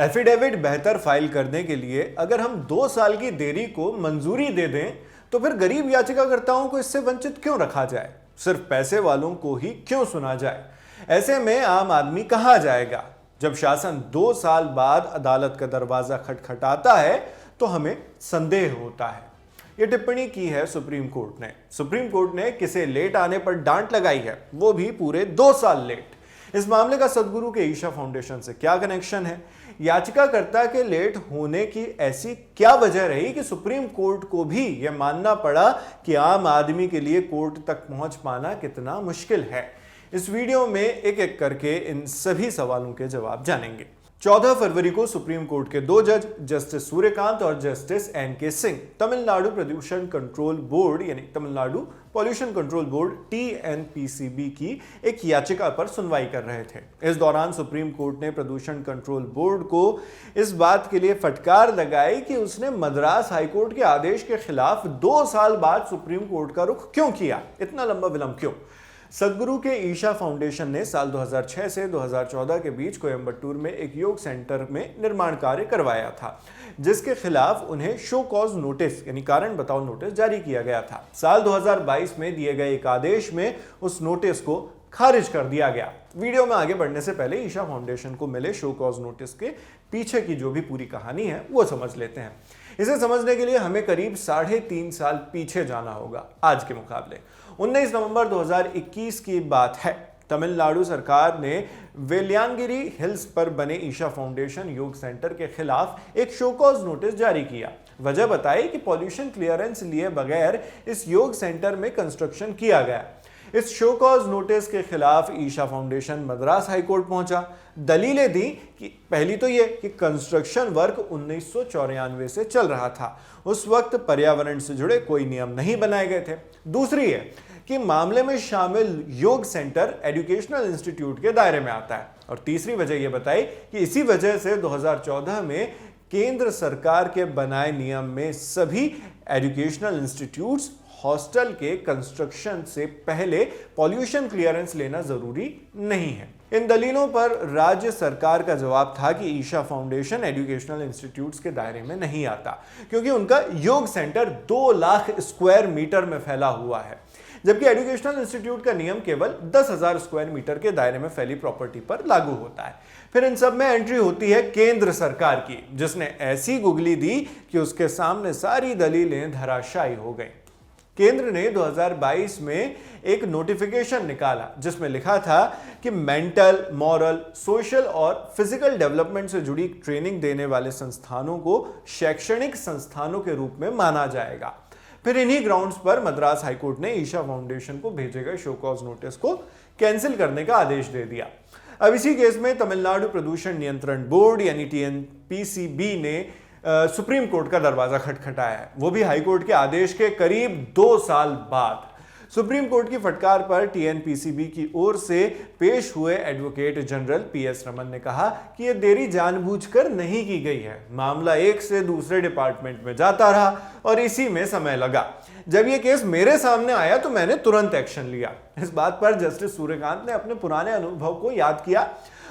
Affidavit बेहतर file करने के लिए अगर हम 2 साल की देरी को मंजूरी दे दें तो फिर गरीब याचिकाकर्ताओं को इससे वंचित क्यों रखा जाए? सिर्फ पैसे वालों को ही क्यों सुना जाए? ऐसे में आम आदमी कहां जाएगा? जब शासन 2 साल बाद अदालत का दरवाजा खटखटाता है तो हमें संदेह होता है। यह टिप्पणी की है सुप्रीम कोर्ट ने। सुप्रीम कोर्ट ने किसे लेट आने पर डांट लगाई है, वो भी पूरे 2 साल लेट। इस मामले का सदगुरु के ईशा फाउंडेशन से क्या कनेक्शन है? याचिकाकर्ता के लेट होने की ऐसी क्या वजह रही कि सुप्रीम कोर्ट को भी यह मानना पड़ा कि आम आदमी के लिए कोर्ट तक पहुंच पाना कितना मुश्किल है? इस वीडियो में एक एक करके इन सभी सवालों के जवाब जानेंगे। 14 फरवरी को सुप्रीम कोर्ट के 2 जज जस्टिस सूर्यकांत और जस्टिस एन.के. सिंह तमिलनाडु प्रदूषण कंट्रोल बोर्ड यानी Tamil Nadu pollution control board TNPCB की एक याचिका पर सुनवाई कर रहे थे। इस दौरान सुप्रीम कोर्ट ने प्रदूषण कंट्रोल बोर्ड को इस बात के लिए फटकार लगाई कि उसने मद्रास हाईकोर्ट के आदेश के खिलाफ 2 साल बाद सुप्रीम कोर्ट का रुख क्यों किया, इतना लंबा विलंब क्यों? सदगुरु के ईशा फाउंडेशन ने साल 2006 से 2014 के बीच कोयंबटूर में एक योग सेंटर में निर्माण कार्य करवाया था, जिसके खिलाफ उन्हें शो कॉज नोटिस यानी कारण बताओ नोटिस जारी किया गया था। साल 2022 में दिए गए एक आदेश में उस नोटिस को खारिज कर दिया गया। वीडियो में आगे बढ़ने से पहले ईशा फाउंडेशन को मिले शो कॉज नोटिस के पीछे की जो भी पूरी कहानी है वो समझ लेते हैं। इसे समझने के लिए हमें करीब 3.5 साल पीछे जाना होगा। आज के मुकाबले 19 नवंबर 2021 की बात है। तमिलनाडु सरकार ने वेलियांगिरी हिल्स पर बने ईशा फाउंडेशन योग सेंटर के खिलाफ एक शो कॉज नोटिस जारी किया। वजह बताई कि पॉल्यूशन क्लियरेंस लिए बगैर इस योग सेंटर में कंस्ट्रक्शन किया गया। इस शो कॉज नोटिस के खिलाफ ईशा फाउंडेशन मद्रास हाईकोर्ट पहुंचा। दलीलें दी कि पहली तो यह कि कंस्ट्रक्शन वर्क 1994 से चल रहा था, उस वक्त पर्यावरण से जुड़े कोई नियम नहीं बनाए गए थे। दूसरी है कि मामले में शामिल योग सेंटर एजुकेशनल इंस्टीट्यूट के दायरे में आता है। और तीसरी वजह यह बताई कि इसी वजह से 2014 में केंद्र सरकार के बनाए नियम में सभी एजुकेशनल इंस्टीट्यूट्स हॉस्टल के कंस्ट्रक्शन से पहले पॉल्यूशन क्लियरेंस लेना जरूरी नहीं है। इन दलीलों पर राज्य सरकार का जवाब था कि ईशा फाउंडेशन एजुकेशनल इंस्टीट्यूट्स के दायरे में नहीं आता, क्योंकि उनका योग सेंटर 2 लाख स्क्वायर मीटर में फैला हुआ है, जबकि एजुकेशनल इंस्टीट्यूट का नियम केवल 10,000 स्क्वायर मीटर के दायरे में फैली प्रॉपर्टी पर लागू होता है। फिर इन सब में एंट्री होती है केंद्र सरकार की, जिसने ऐसी गुगली दी कि उसके सामने सारी दलीलें धराशायी हो गई। केंद्र ने 2022 में एक नोटिफिकेशन निकाला जिसमें लिखा था कि मेंटल, मॉरल, सोशल और फिजिकल डेवलपमेंट से जुड़ी ट्रेनिंग देने वाले संस्थानों को शैक्षणिक संस्थानों के रूप में माना जाएगा। फिर इन्हीं ग्राउंड्स पर मद्रास हाईकोर्ट ने ईशा फाउंडेशन को भेजे गए शो कॉज नोटिस को कैंसिल करने का आदेश दे दिया। अब इसी केस में तमिलनाडु प्रदूषण नियंत्रण बोर्ड यानी TNPCB ने सुप्रीम कोर्ट का दरवाजा खटखटाया है, वो भी हाईकोर्ट के आदेश के करीब 2 साल बाद। सुप्रीम कोर्ट की फटकार पर TNPCB की ओर से पेश हुए एडवोकेट जनरल PS रमन ने कहा कि यह देरी जानबूझकर नहीं की गई है। मामला एक से दूसरे डिपार्टमेंट में जाता रहा और इसी में समय लगा। जब यह केस मेरे सामने आया तो मैंने तुरंत एक्शन लिया। इस बात पर जस्टिस सूर्यकांत ने अपने पुराने अनुभव को याद किया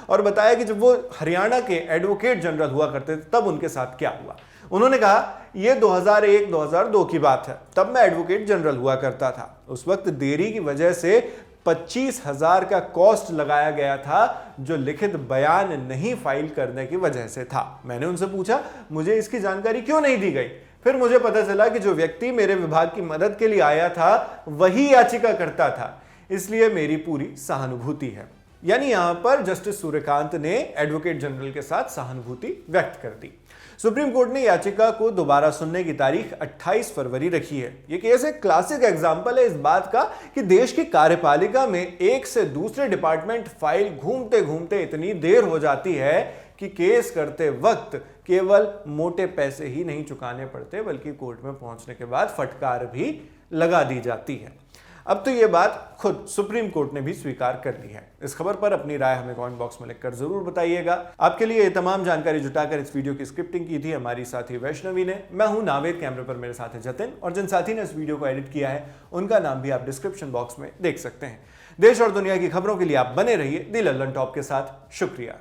और बताया कि जब वो हरियाणा के एडवोकेट जनरल हुआ करते थे तब उनके साथ क्या हुआ। उन्होंने कहा यह 2001-2002 की बात है, तब मैं एडवोकेट जनरल हुआ करता था। उस वक्त देरी की वजह से 25,000 का कॉस्ट लगाया गया था, जो लिखित बयान नहीं फाइल करने की वजह से था। मैंने उनसे पूछा मुझे इसकी जानकारी क्यों नहीं दी गई। फिर मुझे पता चला कि जो व्यक्ति मेरे विभाग की मदद के लिए आया था वही याचिका करता था, इसलिए मेरी पूरी सहानुभूति है। यानी यहां पर जस्टिस सूर्यकांत ने एडवोकेट जनरल के साथ सहानुभूति व्यक्त कर दी। सुप्रीम कोर्ट ने याचिका को दोबारा सुनने की तारीख 28 फरवरी रखी है। यह केस एक क्लासिक एग्जाम्पल है इस बात का कि देश की कार्यपालिका में एक से दूसरे डिपार्टमेंट फाइल घूमते घूमते इतनी देर हो जाती है कि केस करते वक्त केवल मोटे पैसे ही नहीं चुकाने पड़ते, बल्कि कोर्ट में पहुंचने के बाद फटकार भी लगा दी जाती है। अब तो यह बात खुद सुप्रीम कोर्ट ने भी स्वीकार कर ली है। इस खबर पर अपनी राय हमें कमेंट बॉक्स में लिखकर जरूर बताइएगा। आपके लिए ये तमाम जानकारी जुटाकर इस वीडियो की स्क्रिप्टिंग की थी हमारी साथी वैष्णवी ने। मैं हूं नावेद, कैमरे पर मेरे साथ है जतिन, और जिन साथी ने इस वीडियो को एडिट किया है उनका नाम भी आप डिस्क्रिप्शन बॉक्स में देख सकते हैं। देश और दुनिया की खबरों के लिए आप बने रहिए दी लल्लन टॉप के साथ। शुक्रिया।